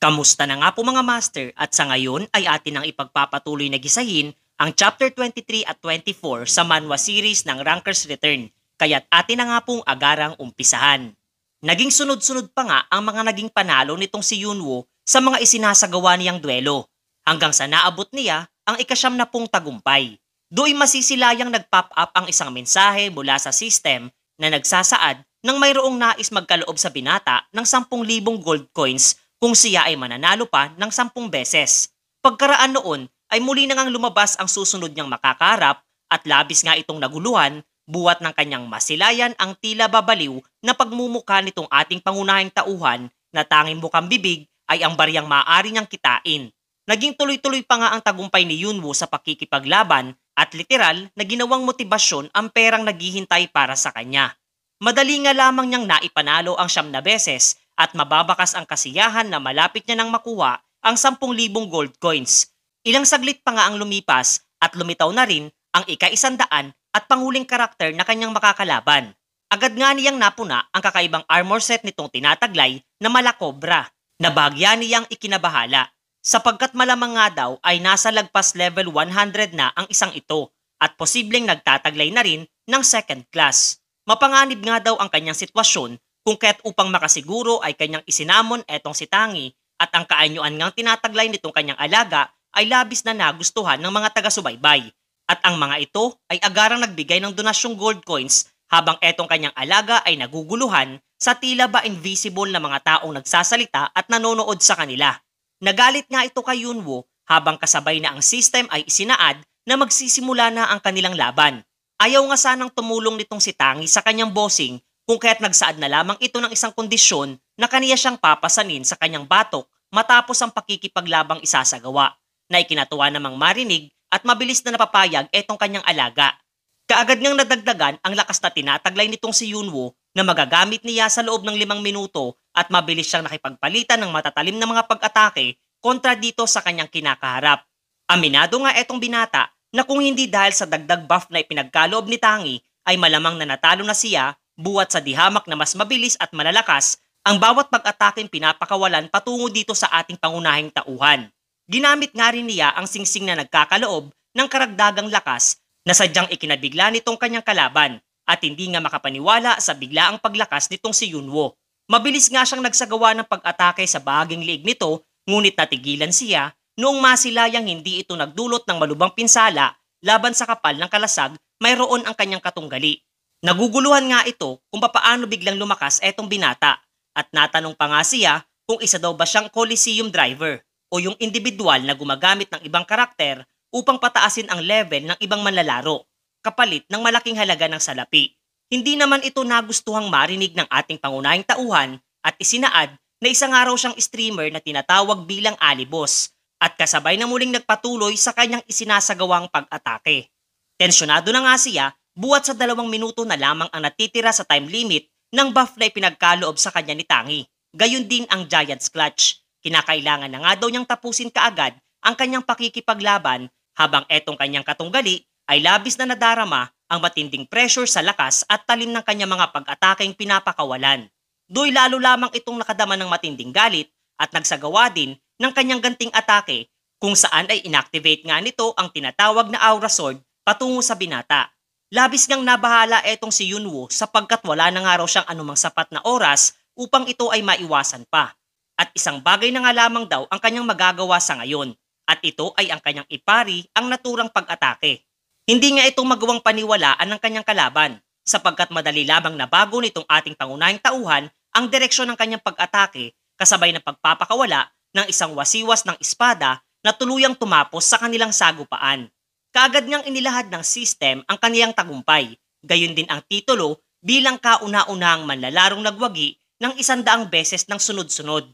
Kamusta na nga po mga master at sa ngayon ay atin ang ipagpapatuloy na gisahin ang Chapter 23 at 24 sa manhwa series ng Ranker's Return, kaya't atin na nga pong agarang umpisahan. Naging sunod-sunod pa nga ang mga naging panalo nitong si Yunwoo sa mga isinasagawa niyang duelo, hanggang sa naabot niya ang ikasyam na pong tagumpay. Do'y masisilayang nag-pop up ang isang mensahe mula sa system na nagsasaad ng mayroong nais magkaloob sa binata ng 10,000 gold coins kung siya ay mananalo pa ng 10 beses. Pagkaraan noon ay muli na ngang lumabas ang susunod niyang makakaharap at labis nga itong naguluhan buwat ng kanyang masilayan ang tila babaliw na pagmumukha nitong ating pangunahing tauhan na tanging bukang bibig ay ang bariyang maaari niyang kitain. Naging tuloy-tuloy pa nga ang tagumpay ni Yunwoo sa pakikipaglaban at literal na ginawang motibasyon ang perang naghihintay para sa kanya. Madali nga lamang niyang naipanalo ang 9 na beses at mababakas ang kasiyahan na malapit niya nang makuha ang 10,000 gold coins. Ilang saglit pa nga ang lumipas at lumitaw na rin ang ika-100 at panghuling karakter na kanyang makakalaban. Agad nga niyang napuna ang kakaibang armor set nitong tinataglay na Malakobra na bahagya niyang ikinabahala sapagkat malamang nga daw ay nasa lagpas level 100 na ang isang ito at posibleng nagtataglay na rin ng second class. Mapanganib nga daw ang kanyang sitwasyon kung kaya't upang makasiguro ay kanyang isinamon etong si Tangi at ang kaanyuan ngang tinataglay nitong kanyang alaga ay labis na nagustuhan ng mga taga-subaybay. At ang mga ito ay agarang nagbigay ng donasyong gold coins habang etong kanyang alaga ay naguguluhan sa tila ba invisible na mga taong nagsasalita at nanonood sa kanila. Nagalit nga ito kay Yunwoo habang kasabay na ang system ay isinaad na magsisimula na ang kanilang laban. Ayaw nga sanang tumulong nitong si Tangi sa kanyang bossing kung kaya't nagsaad na lamang ito ng isang kondisyon na kaniya siyang papasanin sa kanyang batok matapos ang pakikipaglabang isasagawa, na ikinatuwa namang marinig at mabilis na napapayag etong kanyang alaga. Kaagad ngang nadagdagan ang lakas na tinataglay nitong si Yunwoo na magagamit niya sa loob ng 5 minuto at mabilis siyang nakipagpalitan ng matatalim na mga pag-atake kontra dito sa kanyang kinakaharap. Aminado nga etong binata na kung hindi dahil sa dagdag buff na ipinagkaloob ni Tangi ay malamang na natalo na siya buwat sa dihamak na mas mabilis at malalakas ang bawat pag-ataking pinapakawalan patungo dito sa ating pangunahing tauhan. Ginamit nga rin niya ang singsing na nagkakaloob ng karagdagang lakas na sadyang ikinabigla nitong kanyang kalaban at hindi nga makapaniwala sa biglaang paglakas nitong si Yunwoo. Mabilis nga siyang nagsagawa ng pag-atake sa bahaging liig nito ngunit natigilan siya noong masilayang hindi ito nagdulot ng malubhang pinsala laban sa kapal ng kalasag mayroon ang kanyang katunggali. Naguguluhan nga ito kung papaano biglang lumakas etong binata at natanong pa nga siya kung isa daw ba siyang Coliseum driver o yung individual na gumagamit ng ibang karakter upang pataasin ang level ng ibang manlalaro, kapalit ng malaking halaga ng salapi. Hindi naman ito nagustuhang marinig ng ating pangunahing tauhan at isinaad na isang araw siyang streamer na tinatawag bilang Alibos at kasabay na muling nagpatuloy sa kanyang isinasagawang pag-atake. Tensyonado na nga siya buwat sa 2 minuto na lamang ang natitira sa time limit ng buff na ipinagkaloob sa kanya ni Tangi. Gayon din ang Giant's Clutch. Kinakailangan na nga daw niyang tapusin kaagad ang kanyang pakikipaglaban habang etong kanyang katunggali ay labis na nadarama ang matinding pressure sa lakas at talim ng kanyang mga pag-atakeng pinapakawalan. Do'y lalo lamang itong nakadama ng matinding galit at nagsagawa din ng kanyang ganting atake kung saan ay inactivate nga nito ang tinatawag na Aura Sword patungo sa binata. Labis ngang nabahala etong si Yunwoo sapagkat wala na nga raw siyang anumang sapat na oras upang ito ay maiwasan pa. At isang bagay na nga lamang daw ang kanyang magagawa sa ngayon at ito ay ang kanyang ipari ang naturang pag-atake. Hindi nga ito magawang paniwalaan ng kanyang kalaban sapagkat madali lamang nabago nitong ating pangunahing tauhan ang direksyon ng kanyang pag-atake kasabay ng pagpapakawala ng isang wasiwas ng espada na tuluyang tumapos sa kanilang sagupaan. Kaagad niyang inilahad ng system ang kaniyang tagumpay, gayon din ang titulo bilang kauna-unahang manlalarong nagwagi ng 100 beses ng sunod-sunod.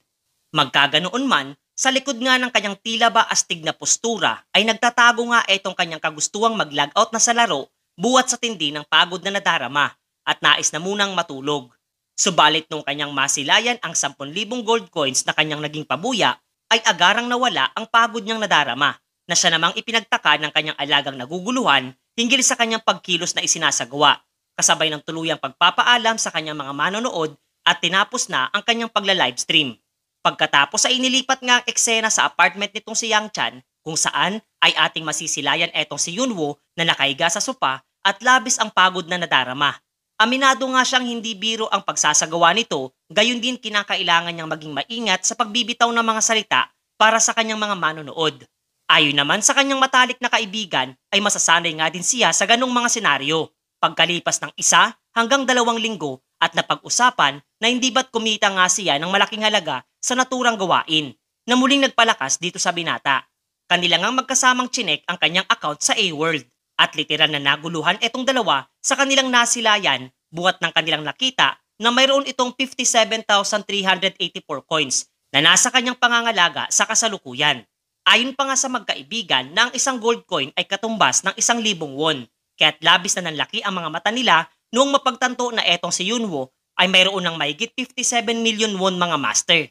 Magkaganoon man, sa likod nga ng kanyang tila ba astig na postura ay nagtatago nga etong kanyang kagustuhang mag-logout na sa laro buwat sa tindi ng pagod na nadarama at nais na munang matulog. Subalit nung kanyang masilayan ang 10,000 gold coins na kanyang naging pabuya ay agarang nawala ang pagod niyang nadarama na siya namang ipinagtaka ng kanyang alagang naguguluhan hinggil sa kanyang pagkilos na isinasagawa kasabay ng tuluyang pagpapaalam sa kanyang mga manonood at tinapos na ang kanyang pagla-livestream. Pagkatapos ay inilipat nga ang eksena sa apartment nitong si Yang Chan kung saan ay ating masisilayan etong si Yunwo na nakahiga sa sopa at labis ang pagod na nadarama. Aminado nga siyang hindi biro ang pagsasagawa nito, gayon din kinakailangan niyang maging maingat sa pagbibitaw ng mga salita para sa kanyang mga manonood. Ayon naman sa kanyang matalik na kaibigan ay masasanay nga din siya sa ganong mga senaryo. Pagkalipas ng 1 hanggang 2 linggo at napag-usapan na hindi ba't kumita nga siya ng malaking halaga sa naturang gawain na muling nagpalakas dito sa binata. Kanila ngang magkasamang chinek ang kanyang account sa A-World at literal na naguluhan etong dalawa sa kanilang nasilayan buhat ng kanilang nakita na mayroon itong 57,384 coins na nasa kanyang pangangalaga sa kasalukuyan. Ayon pa nga sa magkaibigan na ang isang gold coin ay katumbas ng 1,000 won, kaya't labis na nanlaki ang mga mata nila noong mapagtanto na etong si Yunwo ay mayroon ng mahigit 57 million won mga master.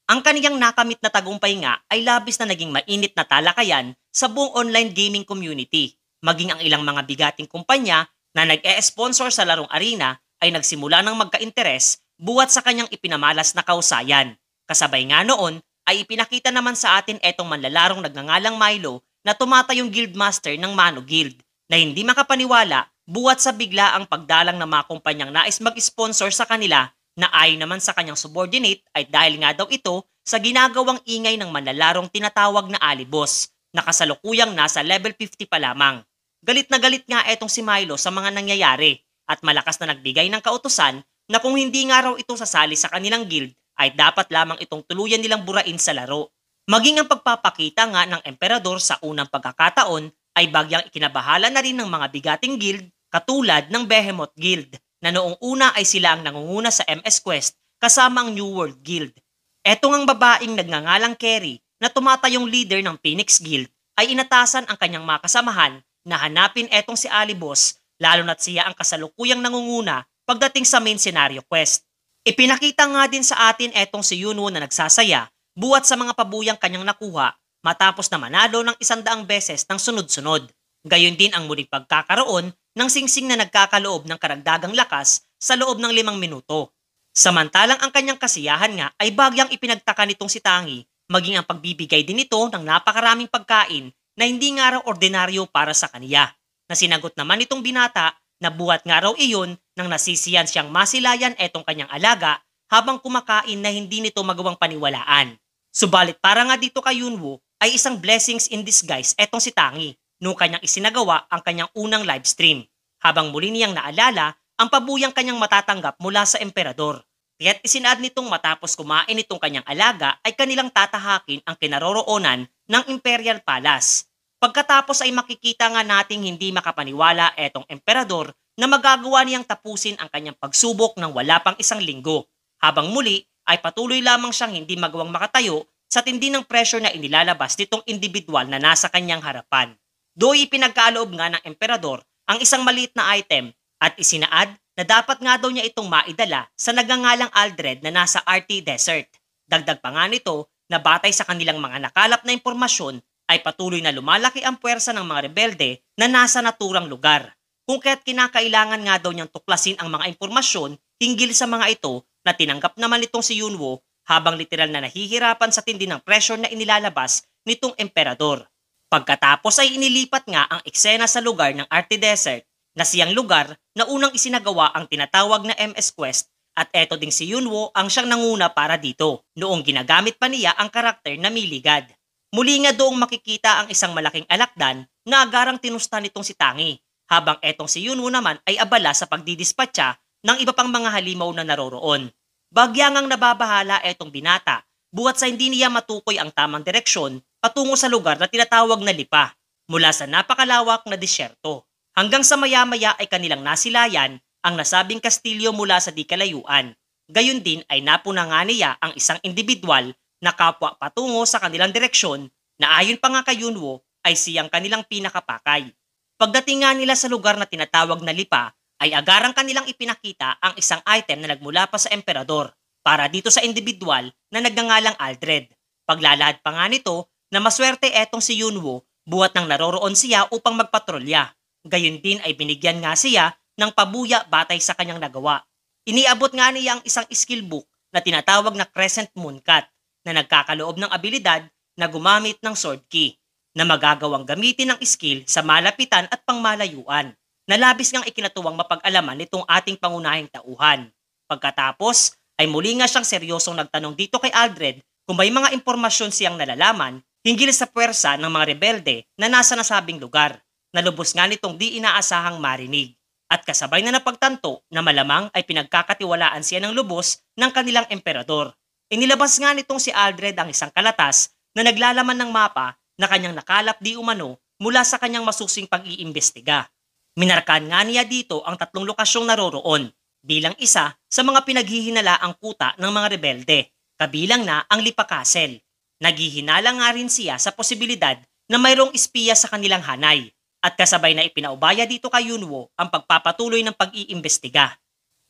Ang kaniyang nakamit na tagumpay nga ay labis na naging mainit na talakayan sa buong online gaming community. Maging ang ilang mga bigating kumpanya na nag-e-sponsor sa larong arena ay nagsimula ng magka-interes buhat sa kanyang ipinamalas na kausayan. Kasabay nga noon ay ipinakita naman sa atin etong manlalarong nagngangalang Milo na tumatayong guildmaster ng Mano Guild na hindi makapaniwala buhat sa bigla ang pagdalang ng mga kumpanyang nais mag-sponsor sa kanila na ayon naman sa kanyang subordinate ay dahil nga daw ito sa ginagawang ingay ng manlalarong tinatawag na Alibos na kasalukuyang nasa level 50 pa lamang. Galit na galit nga etong si Milo sa mga nangyayari at malakas na nagbigay ng kautusan na kung hindi nga raw ito sasali sa kanilang guild ay dapat lamang itong tuluyan nilang burain sa laro. Maging ang pagpapakita nga ng emperador sa unang pagkakataon ay bagyang ikinabahala na rin ng mga bigating guild katulad ng Behemoth Guild na noong una ay sila ang nangunguna sa MS Quest kasama ang New World Guild. Etong ang babaeng nagngangalang Kerry na tumatayong leader ng Phoenix Guild ay inatasan ang kanyang mga kasamahan na hanapin etong si Alibos lalo na't siya ang kasalukuyang nangunguna pagdating sa main scenario quest. Ipinakita nga din sa atin etong si Yunwo na nagsasaya buhat sa mga pabuyang kanyang nakuha matapos na manalo ng 100 beses ng sunod-sunod. Gayon din ang muling pagkakaroon ng singsing na nagkakaloob ng karagdagang lakas sa loob ng 5 minuto. Samantalang ang kanyang kasiyahan nga ay bagyang ipinagtaka nitong si Tangi maging ang pagbibigay din ito ng napakaraming pagkain na hindi nga raw ordinaryo para sa kaniya. Na sinagot naman itong binata na buhat nga raw iyon nang nasisiyan siyang masilayan etong kanyang alaga habang kumakain na hindi nito magawang paniwalaan. Subalit para nga dito kay Yunwo ay isang blessings in disguise etong si Tangi nung kanyang isinagawa ang kanyang unang livestream habang muli niyang naalala ang pabuyang kanyang matatanggap mula sa emperador. Kaya't isinaad nitong matapos kumain itong kanyang alaga ay kanilang tatahakin ang kinaroroonan ng Imperial Palace. Pagkatapos ay makikita nga nating hindi makapaniwala etong emperador na magagawa niyang tapusin ang kanyang pagsubok ng wala pang 1 linggo. Habang muli ay patuloy lamang siyang hindi magawang makatayo sa tindi ng pressure na inilalabas nitong individual na nasa kanyang harapan. Do'y ipinagkaloob nga ng emperador ang isang maliit na item at isinaad na dapat nga daw niya itong maidala sa nagngangalang Aldred na nasa RT Desert. Dagdag pa nga nito na batay sa kanilang mga nakalap na impormasyon ay patuloy na lumalaki ang puwersa ng mga rebelde na nasa naturang lugar. Kung kaya't kinakailangan nga daw niyang tuklasin ang mga impormasyon hinggil sa mga ito na tinanggap naman nitong si Yunwo habang literal na nahihirapan sa tindi ng pressure na inilalabas nitong emperador. Pagkatapos ay inilipat nga ang eksena sa lugar ng RT Desert na siyang lugar na unang isinagawa ang tinatawag na MS Quest at eto ding si Yunwo ang siyang nanguna para dito noong ginagamit pa niya ang karakter na Miligad. Muli nga doong makikita ang isang malaking alakdan na agarang tinusta nitong si Tangi habang etong si Yunwo naman ay abala sa pagdidispatcha ng iba pang mga halimaw na naroroon. Bagyangang nababahala etong binata buhat sa hindi niya matukoy ang tamang direksyon patungo sa lugar na tinatawag na Lipa mula sa napakalawak na disyerto. Hanggang sa maya-maya ay kanilang nasilayan ang nasabing kastilyo mula sa di kalayuan. Gayon din ay napuna nga niya ang isang individual na kapwa patungo sa kanilang direksyon na ayon pa nga kay Yunwo ay siyang kanilang pinakapakay. Pagdating nga nila sa lugar na tinatawag na Lipa ay agarang kanilang ipinakita ang isang item na nagmula pa sa emperador para dito sa individual na nagngangalang Aldred. Paglalahad pa nga nito na maswerte etong si Yunwo buhat nang naroroon siya upang magpatrolya. Gayon din ay binigyan nga siya ng pabuya batay sa kanyang nagawa. Iniabot nga niya ang isang skill book na tinatawag na Crescent Moon Cut na nagkakaloob ng abilidad na gumamit ng sword key na magagawang gamitin ng skill sa malapitan at pangmalayuan na labis ngang ikinatuwang mapag-alaman nitong ating pangunahing tauhan. Pagkatapos ay muli nga siyang seryosong nagtanong dito kay Aldred kung may mga impormasyon siyang nalalaman hinggil sa puwersa ng mga rebelde na nasa nasabing lugar na lubos nga nitong di inaasahang marinig. At kasabay na napagtanto na malamang ay pinagkakatiwalaan siya ng lubos ng kanilang emperador. Inilabas nga nitong si Aldred ang isang kalatas na naglalaman ng mapa na kanyang nakalap di umano mula sa kanyang masusing pag-iimbestiga. Minarkahan nga niya dito ang 3 lokasyong naroroon bilang isa sa mga pinaghihinalaang kuta ng mga rebelde, kabilang na ang Lipa Castle. Naghihinala nga rin siya sa posibilidad na mayroong espiya sa kanilang hanay at kasabay na ipinaubaya dito kay Yunwo ang pagpapatuloy ng pag-iimbestiga.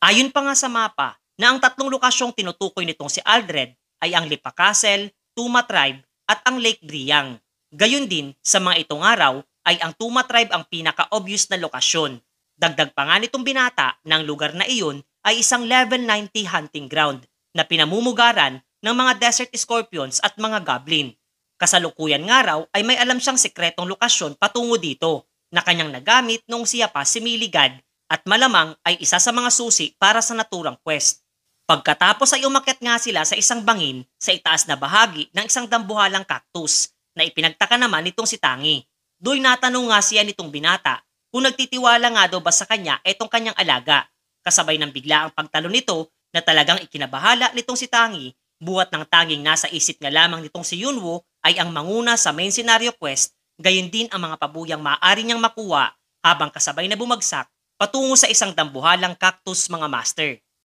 Ayon pa nga sa mapa na ang 3 lokasyong tinutukoy nitong si Aldred ay ang Lipa Castle, Tuma Tribe at ang Lake Briang. Gayon din sa mga itong araw ay ang Tuma Tribe ang pinaka-obvious na lokasyon. Dagdag pa nga nitong binata na ang lugar na iyon ay isang level 90 hunting ground na pinamumugaran ng mga desert scorpions at mga goblin. Kasalukuyan nga raw ay may alam siyang sekretong lokasyon patungo dito na kanyang nagamit noong siya pa si Miligad at malamang ay isa sa mga susi para sa naturang quest. Pagkatapos ay umakyat nga sila sa isang bangin sa itaas na bahagi ng isang dambuhalang cactus na ipinagtaka naman nitong si Tangi. Do'y natanong nga siya nitong binata kung nagtitiwala nga daw ba sa kanya etong kanyang alaga. Kasabay ng bigla ang pagtalon nito na talagang ikinabahala nitong si Tangi, buhat ng tanging nasa isip nga lamang nitong si Yunwo ay ang manguna sa main scenario quest, gayon din ang mga pabuyang maaari niyang makuha habang kasabay na bumagsak patungo sa isang dambuhalang cactus mga master.